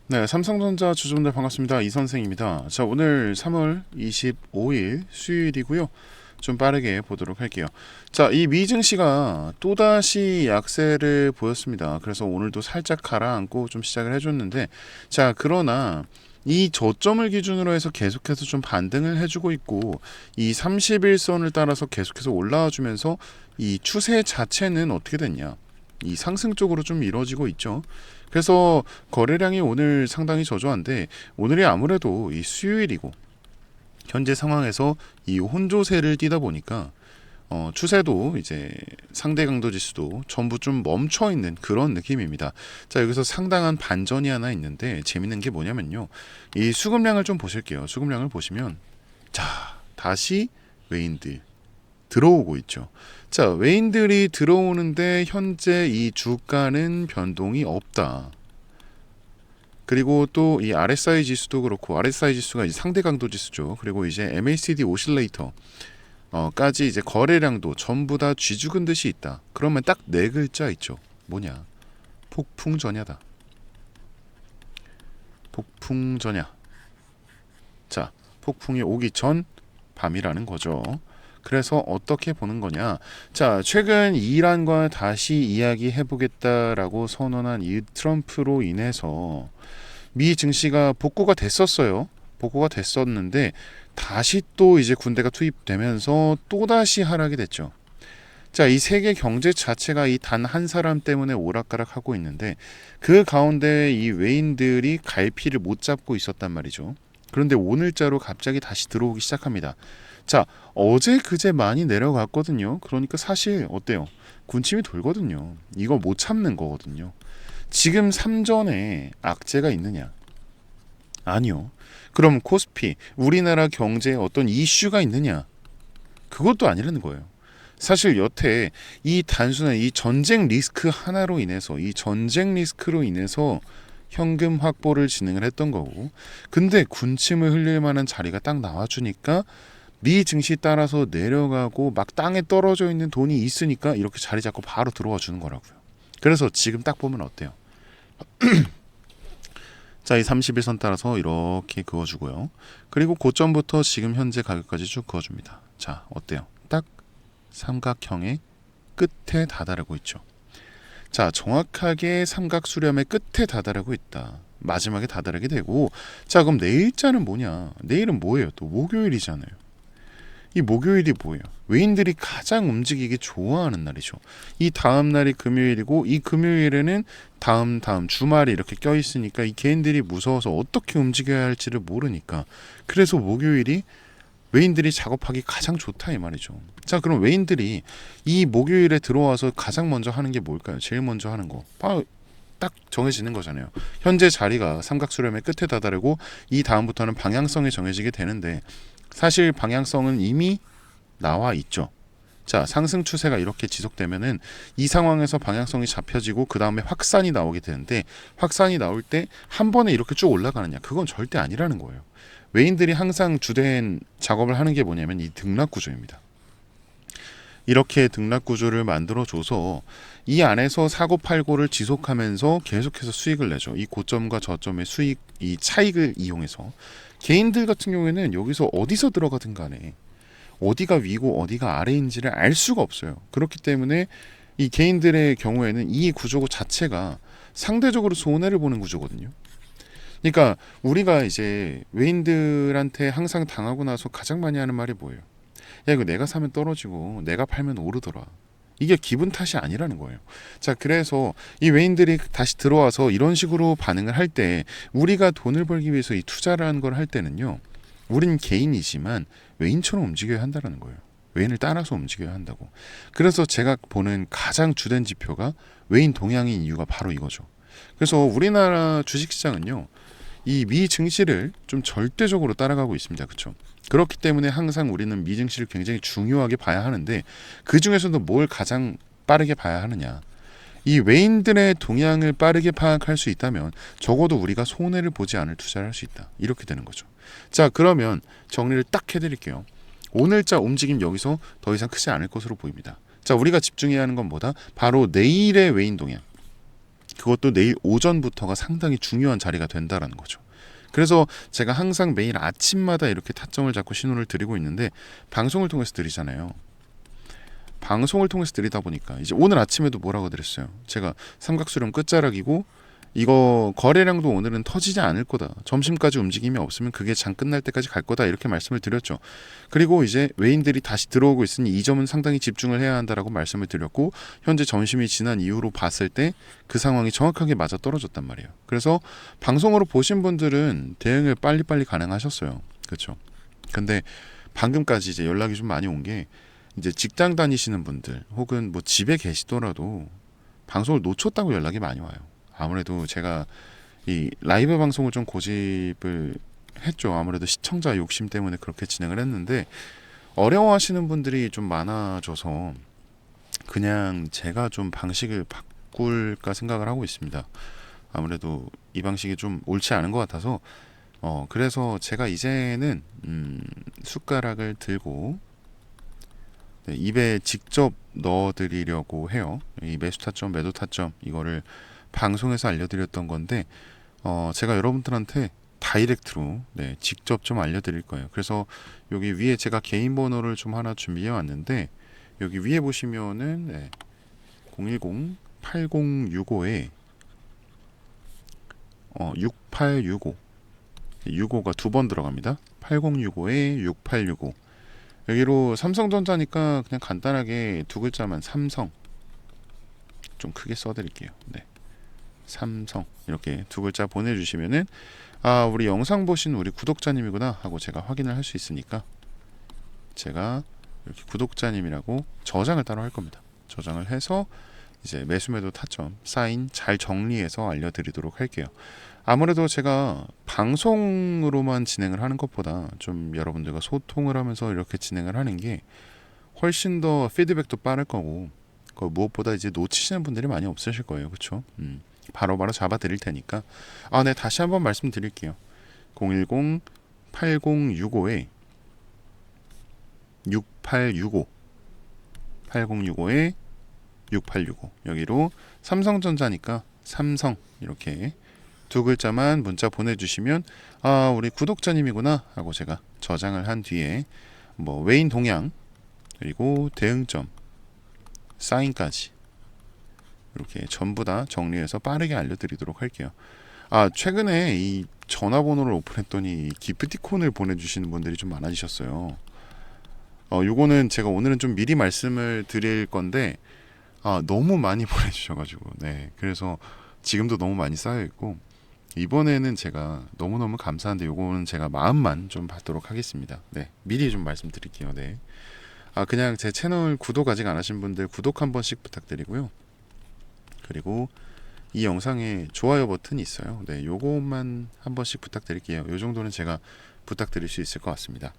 네, 삼성전자 주주분들 반갑습니다. 이선생입니다. 자, 오늘 3월 25일 수요일이고요. 좀 빠르게 보도록 할게요. 자, 이 미증시가 또다시 약세를 보였습니다. 그래서 오늘도 살짝 가라앉고 좀 시작을 해줬는데, 자, 그러나 이 저점을 기준으로 해서 계속해서 좀 반등을 해주고 있고, 이 31선을 따라서 계속해서 올라와 주면서 이 추세 자체는 어떻게 됐냐? 이 상승 쪽으로 좀 이루어지고 있죠. 그래서 거래량이 오늘 상당히 저조한데, 오늘이 아무래도 이 수요일이고 현재 상황에서 이 혼조세를 띠다 보니까 추세도 이제 상대 강도 지수도 전부 좀 멈춰 있는 그런 느낌입니다. 자, 여기서 상당한 반전이 하나 있는데 재밌는 게 뭐냐면요. 이 수급량을 좀 보실게요. 수급량을 보시면, 자, 다시 외인들 들어오고 있죠. 자, 외인들이 들어오는데 현재 이 주가는 변동이 없다. 그리고 또 이 RSI 지수도 그렇고, RSI 지수가 이제 상대 강도 지수죠. 그리고 이제 MACD 오실레이터 까지 이제 거래량도 전부 다 쥐죽은 듯이 있다. 그러면 딱 네 글자 있죠. 뭐냐? 폭풍전야다. 폭풍전야. 자, 폭풍이 오기 전 밤이라는 거죠. 그래서 어떻게 보는 거냐? 자, 최근 이란과 다시 이야기해보겠다라고 선언한 이 트럼프로 인해서 미 증시가 복구가 됐었어요. 복구가 됐었는데 다시 또 이제 군대가 투입되면서 또 다시 하락이 됐죠. 자, 이 세계 경제 자체가 이 단 한 사람 때문에 오락가락하고 있는데, 그 가운데 이 외인들이 갈피를 못 잡고 있었단 말이죠. 그런데 오늘자로 갑자기 다시 들어오기 시작합니다. 자, 어제 그제 많이 내려갔거든요. 그러니까 사실 어때요? 군침이 돌거든요. 이거 못 참는 거거든요. 지금 삼전에 악재가 있느냐? 아니요. 그럼 코스피, 우리나라 경제에 어떤 이슈가 있느냐? 그것도 아니라는 거예요. 사실 여태 이 단순한 이 전쟁 리스크 하나로 인해서, 이 전쟁 리스크로 인해서 현금 확보를 진행을 했던 거고, 근데 군침을 흘릴 만한 자리가 딱 나와주니까 미 증시 따라서 내려가고 막 땅에 떨어져 있는 돈이 있으니까 이렇게 자리 잡고 바로 들어와 주는 거라고요. 그래서 지금 딱 보면 어때요? 자, 이 31선 따라서 이렇게 그어주고요. 그리고 고점부터 지금 현재 가격까지 쭉 그어줍니다. 자, 어때요? 딱 삼각형의 끝에 다다르고 있죠. 자, 정확하게 삼각 수렴의 끝에 다다르고 있다. 마지막에 다다르게 되고, 자, 그럼 내일자는 뭐냐? 내일은 뭐예요? 또 목요일이잖아요. 이 목요일이 뭐예요? 외인들이 가장 움직이기 좋아하는 날이죠. 이 다음 날이 금요일이고, 이 금요일에는 다음 주말이 이렇게 껴 있으니까 이 개인들이 무서워서 어떻게 움직여야 할지를 모르니까, 그래서 목요일이 외인들이 작업하기 가장 좋다 이 말이죠. 자, 그럼 외인들이 이 목요일에 들어와서 가장 먼저 하는 게 뭘까요? 제일 먼저 하는 거 바로 딱 정해지는 거잖아요. 현재 자리가 삼각수렴의 끝에 다다르고, 이 다음부터는 방향성이 정해지게 되는데, 사실 방향성은 이미 나와 있죠. 자, 상승 추세가 이렇게 지속되면은 이 상황에서 방향성이 잡혀지고 그 다음에 확산이 나오게 되는데, 확산이 나올 때 한 번에 이렇게 쭉 올라가느냐? 그건 절대 아니라는 거예요. 외인들이 항상 주된 작업을 하는 게 뭐냐면 이 등락 구조입니다. 이렇게 등락 구조를 만들어줘서 이 안에서 사고팔고를 지속하면서 계속해서 수익을 내죠. 이 고점과 저점의 수익, 이 차익을 이용해서. 개인들 같은 경우에는 여기서 어디서 들어가든 간에 어디가 위고 어디가 아래인지를 알 수가 없어요. 그렇기 때문에 이 개인들의 경우에는 이 구조 자체가 상대적으로 손해를 보는 구조거든요. 그러니까 우리가 이제 외인들한테 항상 당하고 나서 가장 많이 하는 말이 뭐예요? 야, 이거 내가 사면 떨어지고 내가 팔면 오르더라. 이게 기분 탓이 아니라는 거예요. 자, 그래서 이 외인들이 다시 들어와서 이런 식으로 반응을 할 때, 우리가 돈을 벌기 위해서 이 투자를 하는 걸 할 때는요, 우린 개인이지만 외인처럼 움직여야 한다는 거예요. 외인을 따라서 움직여야 한다고. 그래서 제가 보는 가장 주된 지표가 외인 동향인 이유가 바로 이거죠. 그래서 우리나라 주식시장은요, 이 미 증시를 좀 절대적으로 따라가고 있습니다. 그렇죠? 그렇기 때문에 항상 우리는 미 증시를 굉장히 중요하게 봐야 하는데, 그 중에서도 뭘 가장 빠르게 봐야 하느냐? 이 외인들의 동향을 빠르게 파악할 수 있다면 적어도 우리가 손해를 보지 않을 투자를 할 수 있다. 이렇게 되는 거죠. 자, 그러면 정리를 딱 해드릴게요. 오늘자 움직임 여기서 더 이상 크지 않을 것으로 보입니다. 자, 우리가 집중해야 하는 건 뭐다? 바로 내일의 외인 동향. 그것도 내일 오전부터가 상당히 중요한 자리가 된다라는 거죠. 그래서 제가 항상 매일 아침마다 이렇게 타점을 잡고 신호를 드리고 있는데 방송을 통해서 드리잖아요. 방송을 통해서 드리다 보니까 이제 오늘 아침에도 뭐라고 드렸어요. 제가 삼각수렴 끝자락이고 이거 거래량도 오늘은 터지지 않을 거다. 점심까지 움직임이 없으면 그게 장 끝날 때까지 갈 거다. 이렇게 말씀을 드렸죠. 그리고 이제 외인들이 다시 들어오고 있으니 이 점은 상당히 집중을 해야 한다라고 말씀을 드렸고 현재 점심이 지난 이후로 봤을 때 그 상황이 정확하게 맞아 떨어졌단 말이에요. 그래서 방송으로 보신 분들은 대응을 빨리빨리 가능하셨어요. 그렇죠. 근데 방금까지 이제 연락이 좀 많이 온 게 이제 직장 다니시는 분들 혹은 뭐 집에 계시더라도 방송을 놓쳤다고 연락이 많이 와요. 아무래도 제가 이 라이브 방송을 좀 고집을 했죠. 아무래도 시청자 욕심 때문에 그렇게 진행을 했는데 어려워하시는 분들이 좀 많아져서 그냥 제가 좀 방식을 바꿀까 생각을 하고 있습니다. 아무래도 이 방식이 좀 옳지 않은 것 같아서 그래서 제가 이제는 숟가락을 들고 네, 입에 직접 넣어드리려고 해요. 이 매수 타점, 매도 타점 이거를 방송에서 알려드렸던 건데 제가 여러분들한테 다이렉트로 네, 직접 좀 알려드릴 거예요. 그래서 여기 위에 제가 개인 번호를 좀 하나 준비해 왔는데 여기 위에 보시면은 네, 010-8065에 6865 65가 두 번 들어갑니다. 8065에 6865 여기로 삼성전자니까 그냥 간단하게 두 글자만 삼성 좀 크게 써드릴게요. 네. 삼성 이렇게 두 글자 보내주시면은 아 우리 영상 보신 우리 구독자님이구나 하고 제가 확인을 할 수 있으니까 제가 이렇게 구독자님이라고 저장을 따로 할 겁니다. 저장을 해서 이제 매수매도 타점 사인 잘 정리해서 알려드리도록 할게요. 아무래도 제가 방송으로만 진행을 하는 것보다 좀 여러분들과 소통을 하면서 이렇게 진행을 하는 게 훨씬 더 피드백도 빠를 거고 무엇보다 이제 놓치시는 분들이 많이 없으실 거예요. 그렇죠? 바로바로 잡아 드릴 테니까 네 다시 한번 말씀드릴게요. 010-8065에 6865 8065에 6865 여기로 삼성전자니까 삼성 이렇게 두 글자만 문자 보내주시면 우리 구독자님이구나 하고 제가 저장을 한 뒤에 뭐 외인 동향 그리고 대응점 사인까지 이렇게 전부 다 정리해서 빠르게 알려드리도록 할게요. 최근에 이 전화번호를 오픈했더니 기프티콘을 보내주시는 분들이 좀 많아지셨어요. 요거는 제가 오늘은 좀 미리 말씀을 드릴 건데 너무 많이 보내주셔가지고 네 그래서 지금도 너무 많이 쌓여 있고 이번에는 제가 너무너무 감사한데 요거는 제가 마음만 좀 받도록 하겠습니다. 네 미리 좀 말씀드릴게요. 네 그냥 제 채널 구독 아직 안 하신 분들 구독 한 번씩 부탁드리고요. 그리고 이 영상에 좋아요 버튼이 있어요. 네 요것만 한 번씩 부탁드릴게요. 요 정도는 제가 부탁드릴 수 있을 것 같습니다.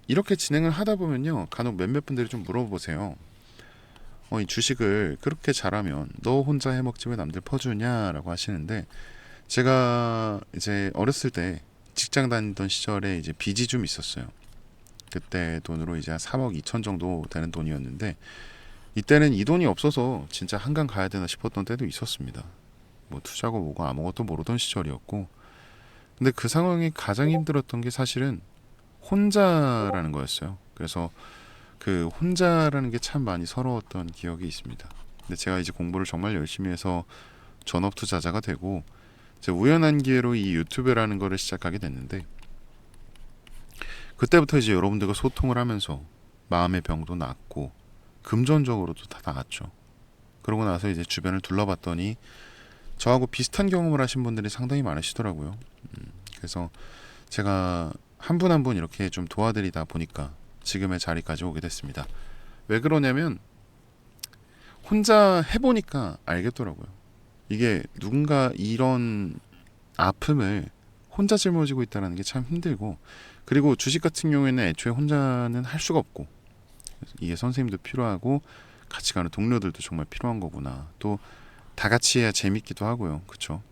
이렇게 진행을 하다 보면요 간혹 몇몇 분들이 좀 물어보세요. 이 주식을 그렇게 잘하면 너 혼자 해먹지 왜 남들 퍼주냐라고 하시는데 제가 이제 어렸을 때 직장 다니던 시절에 이제 빚이 좀 있었어요. 그때 돈으로 이제 3억 2천 정도 되는 돈이었는데 이때는 이 돈이 없어서 진짜 한강 가야 되나 싶었던 때도 있었습니다. 뭐 투자고 뭐고 아무것도 모르던 시절이었고 근데 그 상황이 가장 힘들었던 게 사실은 혼자라는 거였어요. 그래서 그 혼자라는 게 참 많이 서러웠던 기억이 있습니다. 근데 제가 이제 공부를 정말 열심히 해서 전업 투자자가 되고 이제 우연한 기회로 이 유튜브라는 거를 시작하게 됐는데 그때부터 이제 여러분들과 소통을 하면서 마음의 병도 낫고 금전적으로도 다 나았죠. 그러고 나서 이제 주변을 둘러봤더니 저하고 비슷한 경험을 하신 분들이 상당히 많으시더라고요. 그래서 제가 한 분 한 분 이렇게 좀 도와드리다 보니까 지금의 자리까지 오게 됐습니다. 왜 그러냐면 혼자 해보니까 알겠더라고요. 이게 누군가 이런 아픔을 혼자 짊어지고 있다는 게 참 힘들고 그리고 주식 같은 경우에는 애초에 혼자는 할 수가 없고 이게 선생님도 필요하고 같이 가는 동료들도 정말 필요한 거구나. 또 다 같이 해야 재밌기도 하고요. 그렇죠?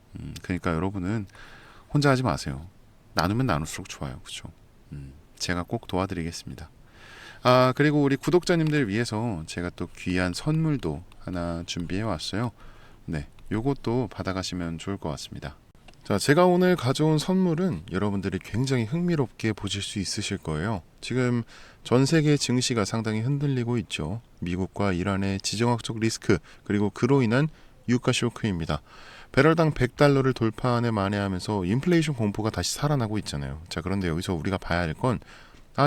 그러니까 여러분은 혼자 하지 마세요. 나누면 나눌수록 좋아요. 그렇죠? 제가 꼭 도와드리겠습니다. 그리고 우리 구독자님들 위해서 제가 또 귀한 선물도 하나 준비해 왔어요. 네, 요것도 받아가시면 좋을 것 같습니다. 자, 제가 오늘 가져온 선물은 여러분들이 굉장히 흥미롭게 보실 수 있으실 거예요. 지금 전 세계 증시가 상당히 흔들리고 있죠. 미국과 이란의 지정학적 리스크, 그리고 그로 인한 유가 쇼크입니다. 배럴당 100달러를 돌파하네 만에하면서 인플레이션 공포가 다시 살아나고 있잖아요. 자, 그런데 여기서 우리가 봐야 할 건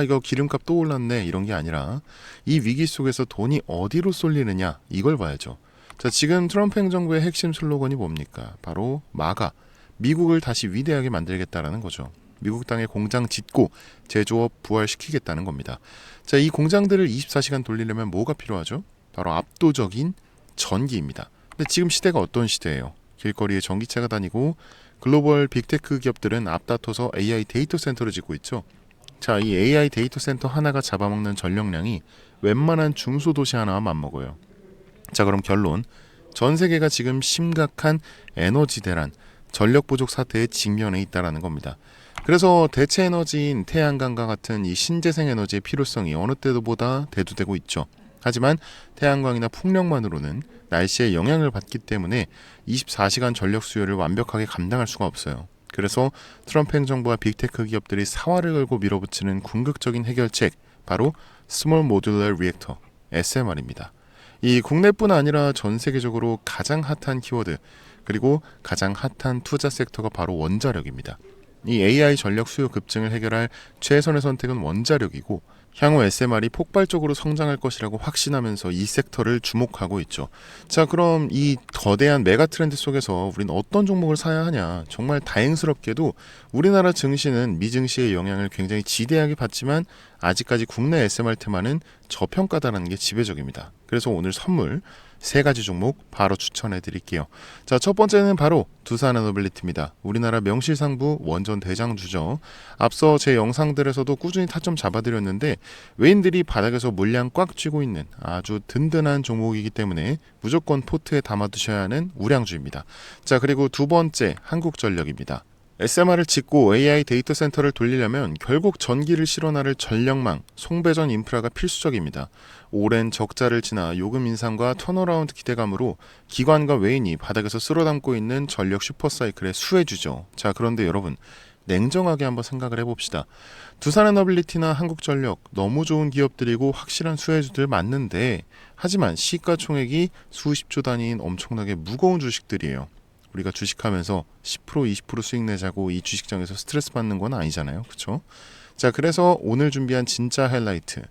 이거 기름값 또 올랐네 이런 게 아니라 이 위기 속에서 돈이 어디로 쏠리느냐 이걸 봐야죠. 자, 지금 트럼프 행정부의 핵심 슬로건이 뭡니까? 바로 마가, 미국을 다시 위대하게 만들겠다라는 거죠. 미국 땅에 공장 짓고 제조업 부활시키겠다는 겁니다. 자, 이 공장들을 24시간 돌리려면 뭐가 필요하죠? 바로 압도적인 전기입니다. 근데 지금 시대가 어떤 시대예요? 길거리에 전기차가 다니고 글로벌 빅테크 기업들은 앞다퉈서 AI 데이터 센터를 짓고 있죠. 자, 이 AI 데이터 센터 하나가 잡아먹는 전력량이 웬만한 중소도시 하나와 맞먹어요. 자, 그럼 결론. 전 세계가 지금 심각한 에너지 대란, 전력 부족 사태에 직면해 있다라는 겁니다. 그래서 대체 에너지인 태양광과 같은 이 신재생 에너지의 필요성이 어느 때보다 대두되고 있죠. 하지만 태양광이나 풍력만으로는 날씨에 영향을 받기 때문에 24시간 전력 수요를 완벽하게 감당할 수가 없어요. 그래서 트럼프 행정부와 빅테크 기업들이 사활을 걸고 밀어붙이는 궁극적인 해결책, 바로 스몰 모듈러 리액터, SMR입니다. 이 국내뿐 아니라 전 세계적으로 가장 핫한 키워드, 그리고 가장 핫한 투자 섹터가 바로 원자력입니다. 이 AI 전력 수요 급증을 해결할 최선의 선택은 원자력이고, 향후 SMR이 폭발적으로 성장할 것이라고 확신하면서 이 섹터를 주목하고 있죠. 자, 그럼 이 거대한 메가 트렌드 속에서 우리는 어떤 종목을 사야 하냐? 정말 다행스럽게도 우리나라 증시는 미증시의 영향을 굉장히 지대하게 받지만 아직까지 국내 SMR 테마는 저평가다라는 게 지배적입니다. 그래서 오늘 선물 3가지 종목 바로 추천해 드릴게요. 자, 첫 번째는 바로 두산에너빌리티입니다. 우리나라 명실상부 원전 대장주죠. 앞서 제 영상들에서도 꾸준히 타점 잡아드렸는데 외인들이 바닥에서 물량 꽉 쥐고 있는 아주 든든한 종목이기 때문에 무조건 포트에 담아두셔야 하는 우량주입니다. 자, 그리고 두 번째 한국전력입니다. SMR을 짓고 AI 데이터 센터를 돌리려면 결국 전기를 실어나를 전력망, 송배전 인프라가 필수적입니다. 오랜 적자를 지나 요금 인상과 턴어라운드 기대감으로 기관과 외인이 바닥에서 쓸어담고 있는 전력 슈퍼사이클의 수혜주죠. 자, 그런데 여러분, 냉정하게 한번 생각을 해봅시다. 두산에너빌리티나 한국전력 너무 좋은 기업들이고 확실한 수혜주들 맞는데, 하지만 시가총액이 수십조 단위인 엄청나게 무거운 주식들이에요. 우리가 주식하면서 10% 20% 수익 내자고 이 주식장에서 스트레스 받는 건 아니잖아요. 그렇죠? 자, 그래서 오늘 준비한 진짜 하이라이트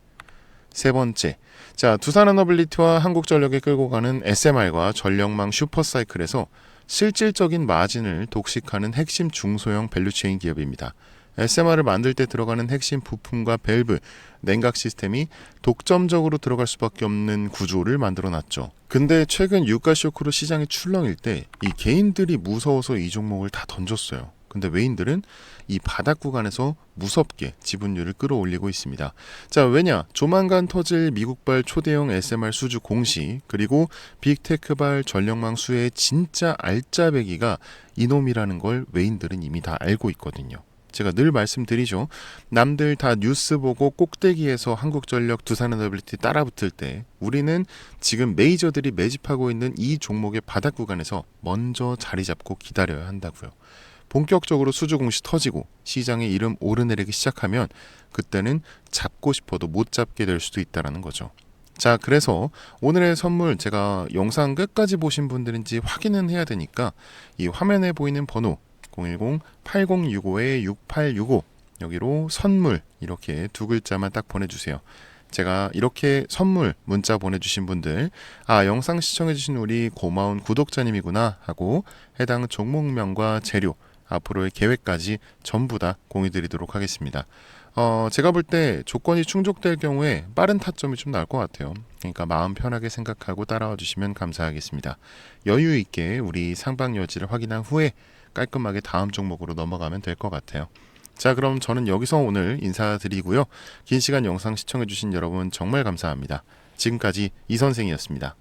세 번째, 자, 두산에너빌리티와 한국전력에 끌고 가는 SMR과 전력망 슈퍼사이클에서 실질적인 마진을 독식하는 핵심 중소형 밸류체인 기업입니다. SMR을 만들 때 들어가는 핵심 부품과 밸브, 냉각 시스템이 독점적으로 들어갈 수밖에 없는 구조를 만들어놨죠. 근데 최근 유가 쇼크로 시장이 출렁일 때 이 개인들이 무서워서 이 종목을 다 던졌어요. 근데 외인들은 이 바닥 구간에서 무섭게 지분율을 끌어올리고 있습니다. 자, 왜냐? 조만간 터질 미국발 초대형 SMR 수주 공시, 그리고 빅테크발 전력망 수의 진짜 알짜배기가 이놈이라는 걸 외인들은 이미 다 알고 있거든요. 제가 늘 말씀드리죠. 남들 다 뉴스 보고 꼭대기에서 한국전력, 두산에너빌리티 따라붙을 때 우리는 지금 메이저들이 매집하고 있는 이 종목의 바닥 구간에서 먼저 자리 잡고 기다려야 한다고요. 본격적으로 수주 공시 터지고 시장에 이름 오르내리기 시작하면 그때는 잡고 싶어도 못 잡게 될 수도 있다는 거죠. 자, 그래서 오늘의 선물, 제가 영상 끝까지 보신 분들인지 확인은 해야 되니까 이 화면에 보이는 번호 010-8065-6865 여기로 선물 이렇게 두 글자만 딱 보내주세요. 제가 이렇게 선물 문자 보내주신 분들, 영상 시청해주신 우리 고마운 구독자님이구나 하고 해당 종목명과 재료, 앞으로의 계획까지 전부 다 공유드리도록 하겠습니다. 제가 볼 때 조건이 충족될 경우에 빠른 타점이 좀 나을 것 같아요. 그러니까 마음 편하게 생각하고 따라와 주시면 감사하겠습니다. 여유 있게 우리 상방 여지를 확인한 후에 깔끔하게 다음 종목으로 넘어가면 될 것 같아요. 자, 그럼 저는 여기서 오늘 인사드리고요. 긴 시간 영상 시청해주신 여러분 정말 감사합니다. 지금까지 이선생이었습니다.